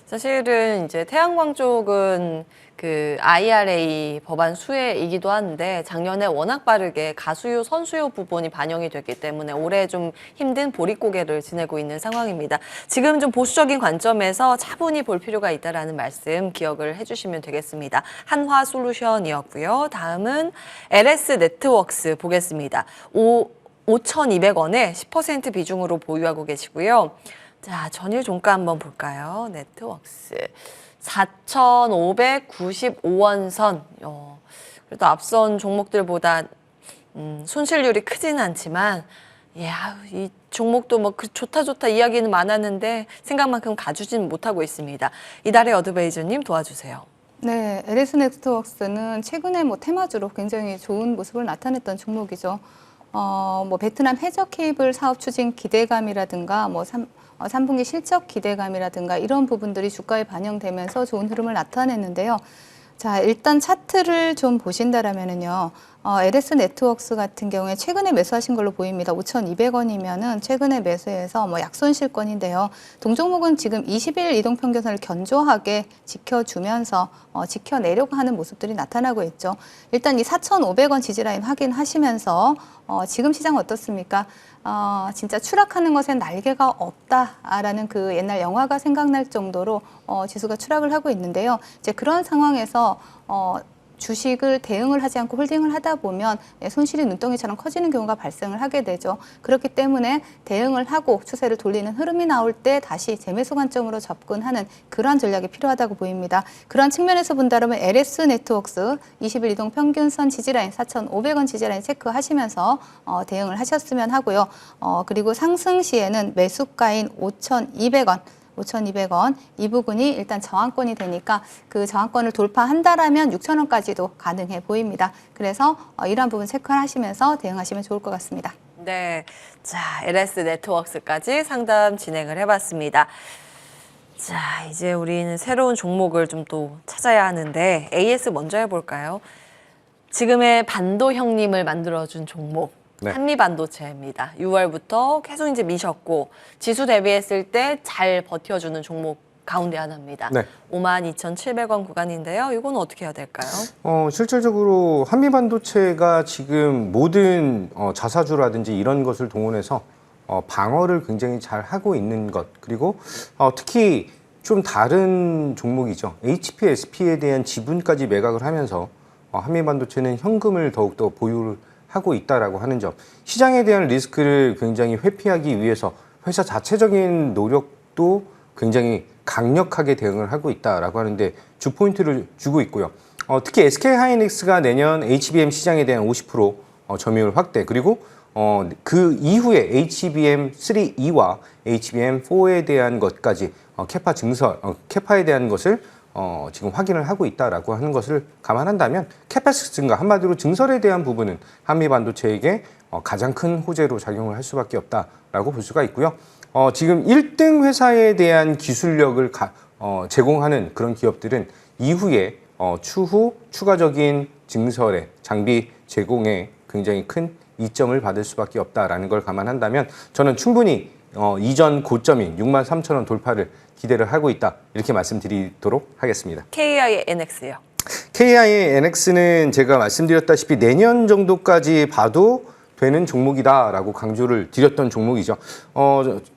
사실은 이제 태양광 쪽은 그 IRA 법안 수혜이기도 한데 작년에 워낙 빠르게 가수요, 선수요 부분이 반영이 됐기 때문에 올해 좀 힘든 보릿고개를 지내고 있는 상황입니다. 지금 좀 보수적인 관점에서 차분히 볼 필요가 있다라는 말씀 기억을 해주시면 되겠습니다. 한화솔루션이었고요. 다음은 LS 네트워크스 보겠습니다. 5,200원에 10% 비중으로 보유하고 계시고요. 자, 전일 종가 한번 볼까요? 네트워크스 4,595원 선. 그래도 앞선 종목들보다 손실률이 크지는 않지만 이 종목도 뭐 좋다 이야기는 많았는데 생각만큼 가주진 못하고 있습니다. 이달의 어드베이저님 도와주세요. 네, LS 네트워크스는 최근에 뭐 테마주로 굉장히 좋은 모습을 나타냈던 종목이죠. 뭐 베트남 해저 케이블 사업 추진 기대감이라든가 뭐 3분기 실적 기대감이라든가 이런 부분들이 주가에 반영되면서 좋은 흐름을 나타냈는데요. 자, 일단 차트를 좀 보신다라면은요. LS 네트워크스 같은 경우에 최근에 매수하신 걸로 보입니다. 5,200원이면은 최근에 매수해서 뭐 약손실권인데요. 동종목은 지금 20일 이동평균선을 견조하게 지켜주면서 지켜내려고 하는 모습들이 나타나고 있죠. 일단 이 4,500원 지지라인 확인하시면서 지금 시장 어떻습니까? 진짜 추락하는 것엔 날개가 없다라는 그 옛날 영화가 생각날 정도로 지수가 추락을 하고 있는데요. 이제 그런 상황에서 주식을 대응을 하지 않고 홀딩을 하다 보면 손실이 눈덩이처럼 커지는 경우가 발생을 하게 되죠. 그렇기 때문에 대응을 하고 추세를 돌리는 흐름이 나올 때 다시 재매수 관점으로 접근하는 그러한 전략이 필요하다고 보입니다. 그런 측면에서 본다면 LS 네트워크스 20일 이동 평균선 지지라인 4,500원 지지라인 체크하시면서 대응을 하셨으면 하고요. 그리고 상승 시에는 매수가인 5,200원 이 부분이 일단 저항권이 되니까 그 저항권을 돌파한다라면 6,000원까지도 가능해 보입니다. 그래서 이러한 부분 체크하시면서 대응하시면 좋을 것 같습니다. 네, 자 LS 네트워크스까지 상담 진행을 해봤습니다. 자, 이제 우리는 새로운 종목을 좀 또 찾아야 하는데 AS 먼저 해볼까요? 지금의 반도 형님을 만들어준 종목. 네. 한미반도체입니다. 6월부터 계속 이제 미셨고 지수 대비했을 때 잘 버텨주는 종목 가운데 하나입니다. 네. 52,700원 구간인데요. 이건 어떻게 해야 될까요? 실질적으로 한미반도체가 지금 모든 자사주라든지 이런 것을 동원해서 방어를 굉장히 잘 하고 있는 것, 그리고 특히 좀 다른 종목이죠. HPSP에 대한 지분까지 매각을 하면서 한미반도체는 현금을 더욱더 보유를 하고 있다라고 하는 점, 시장에 대한 리스크를 굉장히 회피하기 위해서 회사 자체적인 노력도 굉장히 강력하게 대응을 하고 있다라고 하는데 주 포인트를 주고 있고요. 특히 SK하이닉스가 내년 HBM 시장에 대한 50% 점유율 확대, 그리고 그 이후에 HBM3E와 HBM4에 대한 것까지 캐파 증설, 캐파에 대한 것을 지금 확인을 하고 있다라고 하는 것을 감안한다면 캐파시티 증가, 한마디로 증설에 대한 부분은 한미반도체에게 가장 큰 호재로 작용을 할 수밖에 없다라고 볼 수가 있고요. 지금 1등 회사에 대한 기술력을 제공하는 그런 기업들은 이후에 추후 추가적인 증설에 장비 제공에 굉장히 큰 이점을 받을 수밖에 없다라는 걸 감안한다면 저는 충분히 이전 고점인 63,000원 돌파를 기대를 하고 있다, 이렇게 말씀드리도록 하겠습니다. KINX요. KINX는 제가 말씀드렸다시피 내년 정도까지 봐도 되는 종목이다라고 강조를 드렸던 종목이죠.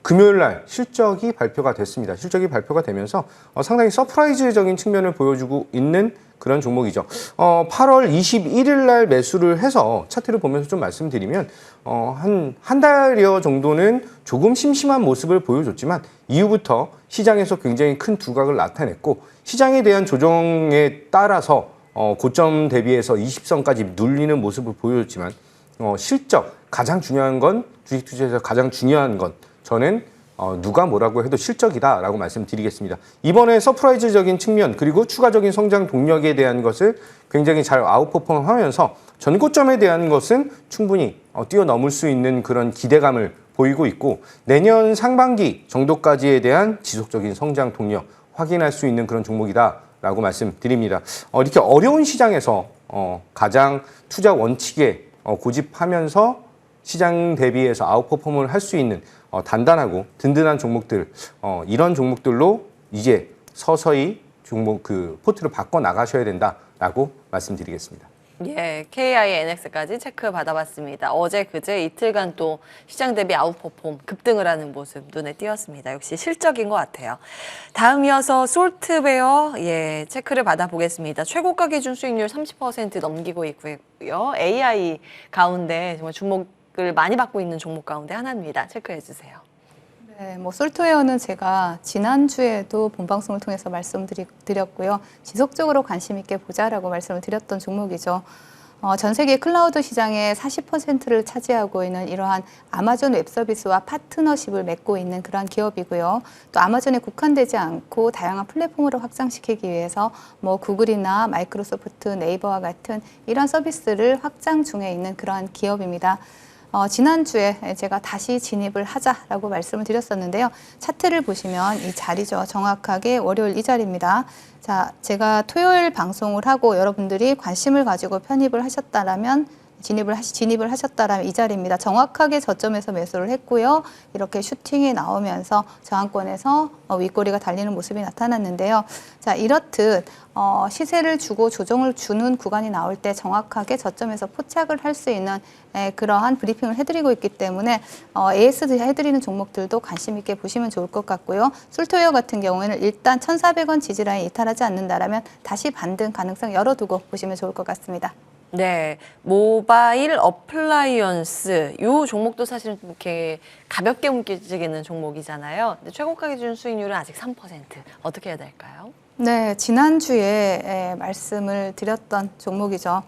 금요일 날 실적이 발표가 됐습니다. 실적이 발표가 되면서 상당히 서프라이즈적인 측면을 보여주고 있는 그런 종목이죠. 8월 21일 날 매수를 해서 차트를 보면서 좀 말씀드리면 한 달여 정도는 조금 심심한 모습을 보여줬지만 이후부터 시장에서 굉장히 큰 두각을 나타냈고 시장에 대한 조정에 따라서 고점 대비해서 20선까지 눌리는 모습을 보여줬지만 실적 가장 중요한 건 주식 투자에서 가장 중요한 건 저는 누가 뭐라고 해도 실적이다라고 말씀드리겠습니다. 이번에 서프라이즈적인 측면 그리고 추가적인 성장 동력에 대한 것을 굉장히 잘 아웃퍼폼하면서 전고점에 대한 것은 충분히 뛰어넘을 수 있는 그런 기대감을 보이고 있고 내년 상반기 정도까지에 대한 지속적인 성장 동력 확인할 수 있는 그런 종목이다라고 말씀드립니다. 이렇게 어려운 시장에서 가장 투자 원칙에 고집하면서 시장 대비해서 아웃퍼폼을 할 수 있는 단단하고 든든한 종목들 이런 종목들로 이제 서서히 종목 포트를 바꿔 나가셔야 된다라고 말씀드리겠습니다. 예, KINX까지 체크 받아봤습니다. 어제 그제 이틀간 또 시장 대비 아웃퍼폼 급등을 하는 모습 눈에 띄었습니다. 역시 실적인 것 같아요. 다음 이어서 솔트웨어 체크를 받아보겠습니다. 최고가 기준 수익률 30% 넘기고 있고요. AI 가운데 정말 주목을 많이 받고 있는 종목 가운데 하나입니다. 체크해 주세요. 네, 솔트웨어는 제가 지난주에도 본방송을 통해서 말씀드렸고요. 지속적으로 관심 있게 보자라고 말씀을 드렸던 종목이죠. 전 세계 클라우드 시장의 40%를 차지하고 있는 이러한 아마존 웹서비스와 파트너십을 맺고 있는 그러한 기업이고요. 또 아마존에 국한되지 않고 다양한 플랫폼으로 확장시키기 위해서 구글이나 마이크로소프트, 네이버와 같은 이런 서비스를 확장 중에 있는 그러한 기업입니다. 지난주에 제가 다시 진입을 하자라고 말씀을 드렸었는데요. 차트를 보시면 이 자리죠. 정확하게 월요일 이 자리입니다. 자, 제가 토요일 방송을 하고 여러분들이 관심을 가지고 편입을 하셨다라면 진입을 하셨다라면 이 자리입니다. 정확하게 저점에서 매수를 했고요. 이렇게 슈팅이 나오면서 저항권에서 윗꼬리가 달리는 모습이 나타났는데요. 자, 이렇듯 시세를 주고 조정을 주는 구간이 나올 때 정확하게 저점에서 포착을 할 수 있는 그러한 브리핑을 해드리고 있기 때문에 AS 해드리는 종목들도 관심 있게 보시면 좋을 것 같고요. 솔트웨어 같은 경우에는 일단 1,400원 지지라인 이탈하지 않는다라면 다시 반등 가능성 열어두고 보시면 좋을 것 같습니다. 네, 모바일 어플라이언스 이 종목도 사실은 좀 이렇게 가볍게 움직이는 종목이잖아요. 근데 최고가 기준 수익률은 아직 3%. 어떻게 해야 될까요? 네, 지난주에 말씀을 드렸던 종목이죠.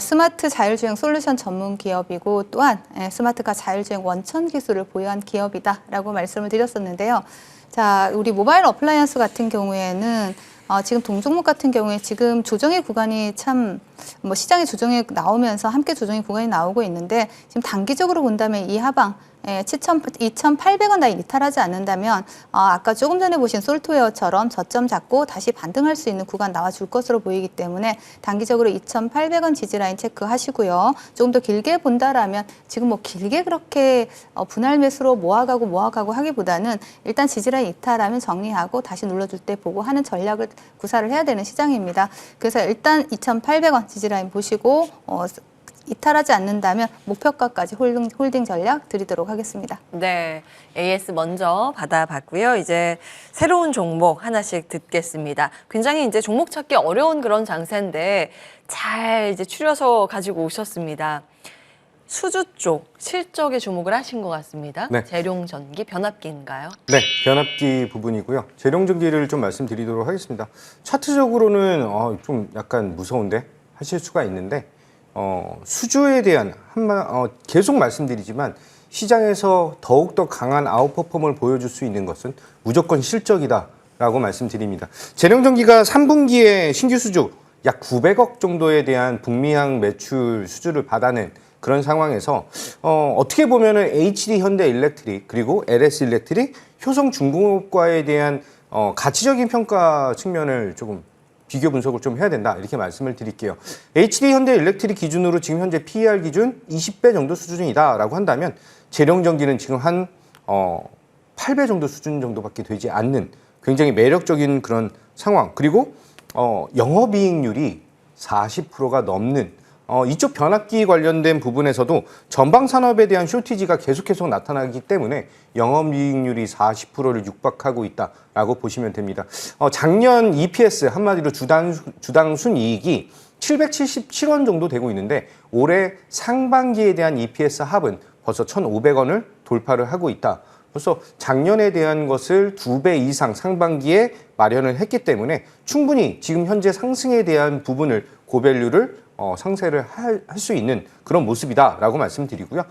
스마트 자율주행 솔루션 전문 기업이고 또한 스마트카 자율주행 원천 기술을 보유한 기업이다라고 말씀을 드렸었는데요. 자, 우리 모바일 어플라이언스 같은 경우에는 지금 동종목 같은 경우에 지금 조정의 구간이 참 시장의 조정이 나오면서 함께 조정의 구간이 나오고 있는데 지금 단기적으로 본다면 이 하방 2,800원 라인 이탈하지 않는다면 아까 조금 전에 보신 솔트웨어처럼 저점 잡고 다시 반등할 수 있는 구간 나와줄 것으로 보이기 때문에 단기적으로 2,800원 지지라인 체크하시고요. 조금 더 길게 본다라면 지금 길게 그렇게 분할 매수로 모아가고 하기보다는 일단 지지라인 이탈하면 정리하고 다시 눌러줄 때 보고 하는 전략을 구사를 해야 되는 시장입니다. 그래서 일단 2,800원 지지라인 보시고 이탈하지 않는다면 목표가까지 홀딩 전략 드리도록 하겠습니다. 네, AS 먼저 받아봤고요. 이제 새로운 종목 하나씩 듣겠습니다. 굉장히 이제 종목 찾기 어려운 그런 장세인데 잘 이제 추려서 가지고 오셨습니다. 수주 쪽 실적에 주목을 하신 것 같습니다. 네. 재룡전기 변압기인가요? 네, 변압기 부분이고요. 재룡전기를 좀 말씀드리도록 하겠습니다. 차트적으로는 좀 약간 무서운데 하실 수가 있는데 수주에 대한 계속 말씀드리지만 시장에서 더욱더 강한 아웃퍼폼을 보여줄 수 있는 것은 무조건 실적이다라고 말씀드립니다. 재룡전기가 3분기에 신규 수주 약 900억 정도에 대한 북미향 매출 수주를 받아낸 그런 상황에서 어떻게 보면은 HD 현대일렉트릭 그리고 LS 일렉트릭, 효성중공업과에 대한 가치적인 평가 측면을 조금 비교 분석을 좀 해야 된다 이렇게 말씀을 드릴게요. HD 현대일렉트릭 기준으로 지금 현재 PER 기준 20배 정도 수준이다라고 한다면 재룡전기는 지금 한 8배 정도 수준 정도밖에 되지 않는 굉장히 매력적인 그런 상황. 그리고 영업이익률이 40%가 넘는 이쪽 변압기 관련된 부분에서도 전방 산업에 대한 쇼티지가 계속해서 나타나기 때문에 영업이익률이 40%를 육박하고 있다라고 보시면 됩니다. 작년 EPS 한마디로 주당 순이익이 777원 정도 되고 있는데 올해 상반기에 대한 EPS 합은 벌써 1,500원을 돌파를 하고 있다. 벌써 작년에 대한 것을 2배 이상 상반기에 마련을 했기 때문에 충분히 지금 현재 상승에 대한 부분을 고밸류를 상쇄를 할 수 있는 그런 모습이다라고 말씀드리고요.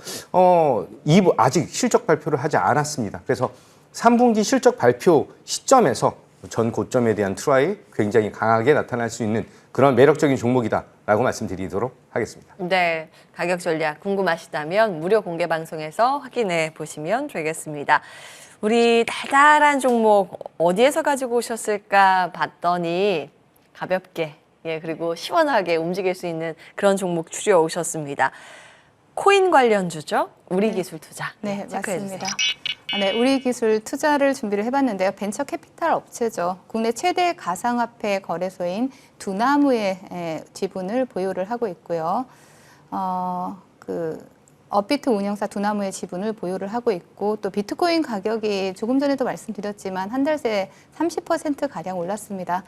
아직 실적 발표를 하지 않았습니다. 그래서 3분기 실적 발표 시점에서 전 고점에 대한 트라이 굉장히 강하게 나타날 수 있는 그런 매력적인 종목이다라고 말씀드리도록 하겠습니다. 네, 가격 전략 궁금하시다면 무료 공개 방송에서 확인해 보시면 되겠습니다. 우리 달달한 종목 어디에서 가지고 오셨을까 봤더니 가볍게 그리고 시원하게 움직일 수 있는 그런 종목 추려 오셨습니다. 코인 관련주죠? 우리기술투자. 네, 체크해 맞습니다. 주세요. 네, 우리기술 투자를 준비를 해봤는데요. 벤처 캐피탈 업체죠. 국내 최대 가상화폐 거래소인 두나무의 지분을 보유를 하고 있고요. 업비트 운영사 두나무의 지분을 보유를 하고 있고 또 비트코인 가격이 조금 전에도 말씀드렸지만 한 달 새 30%가량 올랐습니다.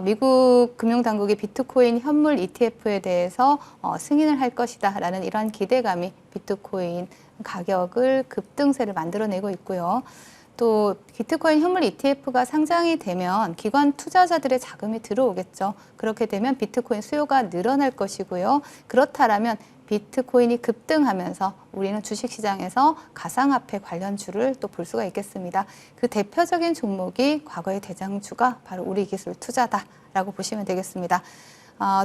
미국 금융당국이 비트코인 현물 ETF에 대해서 승인을 할 것이다 라는 이러한 기대감이 비트코인 가격을 급등세를 만들어내고 있고요. 또 비트코인 현물 ETF가 상장이 되면 기관 투자자들의 자금이 들어오겠죠. 그렇게 되면 비트코인 수요가 늘어날 것이고요. 그렇다면 비트코인이 급등하면서 우리는 주식시장에서 가상화폐 관련주를 또 볼 수가 있겠습니다. 그 대표적인 종목이 과거의 대장주가 바로 우리기술 투자다라고 보시면 되겠습니다.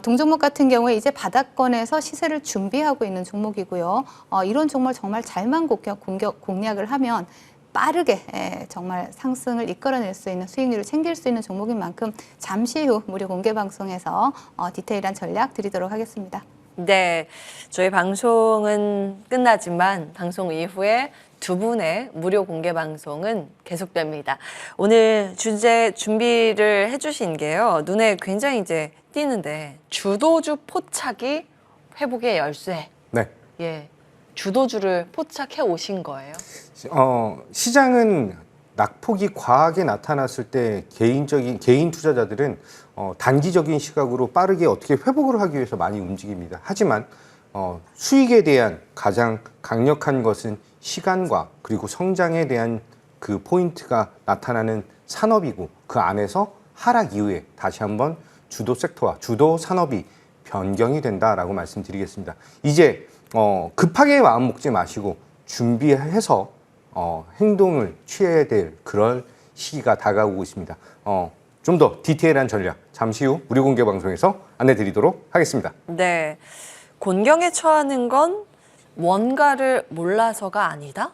동종목 같은 경우에 이제 바닥권에서 시세를 준비하고 있는 종목이고요. 이런 종목을 정말 잘만 공략을 하면 빠르게 정말 상승을 이끌어낼 수 있는 수익률을 챙길 수 있는 종목인 만큼 잠시 후 무료 공개 방송에서 디테일한 전략 드리도록 하겠습니다. 네, 저희 방송은 끝나지만 방송 이후에 두 분의 무료 공개 방송은 계속됩니다. 오늘 주제 준비를 해주신 게요. 눈에 굉장히 이제 띄는데 주도주 포착이 회복의 열쇠. 네. 예, 주도주를 포착해 오신 거예요. 시장은 낙폭이 과하게 나타났을 때 개인 투자자들은 단기적인 시각으로 빠르게 어떻게 회복을 하기 위해서 많이 움직입니다. 하지만 수익에 대한 가장 강력한 것은 시간과 그리고 성장에 대한 그 포인트가 나타나는 산업이고 그 안에서 하락 이후에 다시 한번 주도 섹터와 주도 산업이 변경이 된다라고 말씀드리겠습니다. 이제 급하게 마음 먹지 마시고 준비해서 행동을 취해야 될 그런 시기가 다가오고 있습니다. 좀 더 디테일한 전략 잠시 후 무료 공개 방송에서 안내 드리도록 하겠습니다. 네, 곤경에 처하는 건 뭔가를 몰라서가 아니다?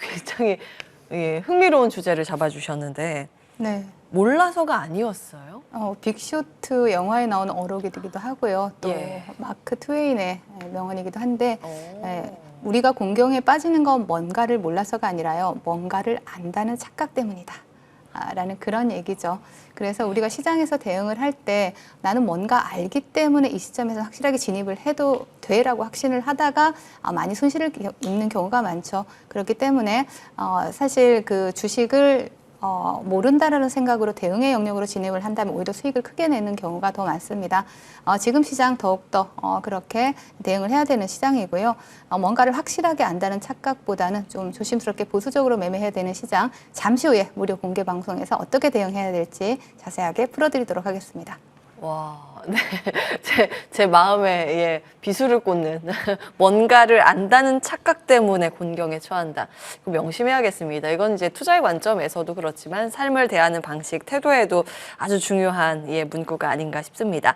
굉장히 흥미로운 주제를 잡아주셨는데 네. 몰라서가 아니었어요? 빅쇼트 영화에 나오는 어록이기도 하고요. 또 예. 마크 트웨인의 명언이기도 한데 오. 우리가 곤경에 빠지는 건 뭔가를 몰라서가 아니라요. 뭔가를 안다는 착각 때문이다. 라는 그런 얘기죠. 그래서 우리가 시장에서 대응을 할 때 나는 뭔가 알기 때문에 이 시점에서 확실하게 진입을 해도 돼라고 확신을 하다가 많이 손실을 입는 경우가 많죠. 그렇기 때문에 사실 그 주식을 모른다라는 생각으로 대응의 영역으로 진입을 한다면 오히려 수익을 크게 내는 경우가 더 많습니다. 지금 시장 더욱더 그렇게 대응을 해야 되는 시장이고요. 뭔가를 확실하게 안다는 착각보다는 좀 조심스럽게 보수적으로 매매해야 되는 시장, 잠시 후에 무료 공개 방송에서 어떻게 대응해야 될지 자세하게 풀어드리도록 하겠습니다. 와, 네. 제 마음에 비수를 꽂는 뭔가를 안다는 착각 때문에 곤경에 처한다. 이거 명심해야겠습니다. 이건 이제 투자의 관점에서도 그렇지만 삶을 대하는 방식, 태도에도 아주 중요한 문구가 아닌가 싶습니다.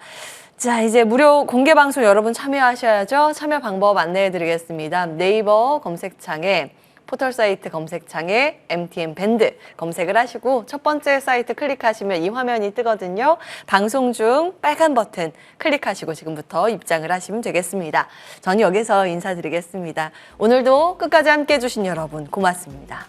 자, 이제 무료 공개 방송 여러분 참여하셔야죠. 참여 방법 안내해 드리겠습니다. 네이버 검색창에 포털 사이트 검색창에 MTN 밴드 검색을 하시고 첫 번째 사이트 클릭하시면 이 화면이 뜨거든요. 방송 중 빨간 버튼 클릭하시고 지금부터 입장을 하시면 되겠습니다. 전 여기서 인사드리겠습니다. 오늘도 끝까지 함께해 주신 여러분 고맙습니다.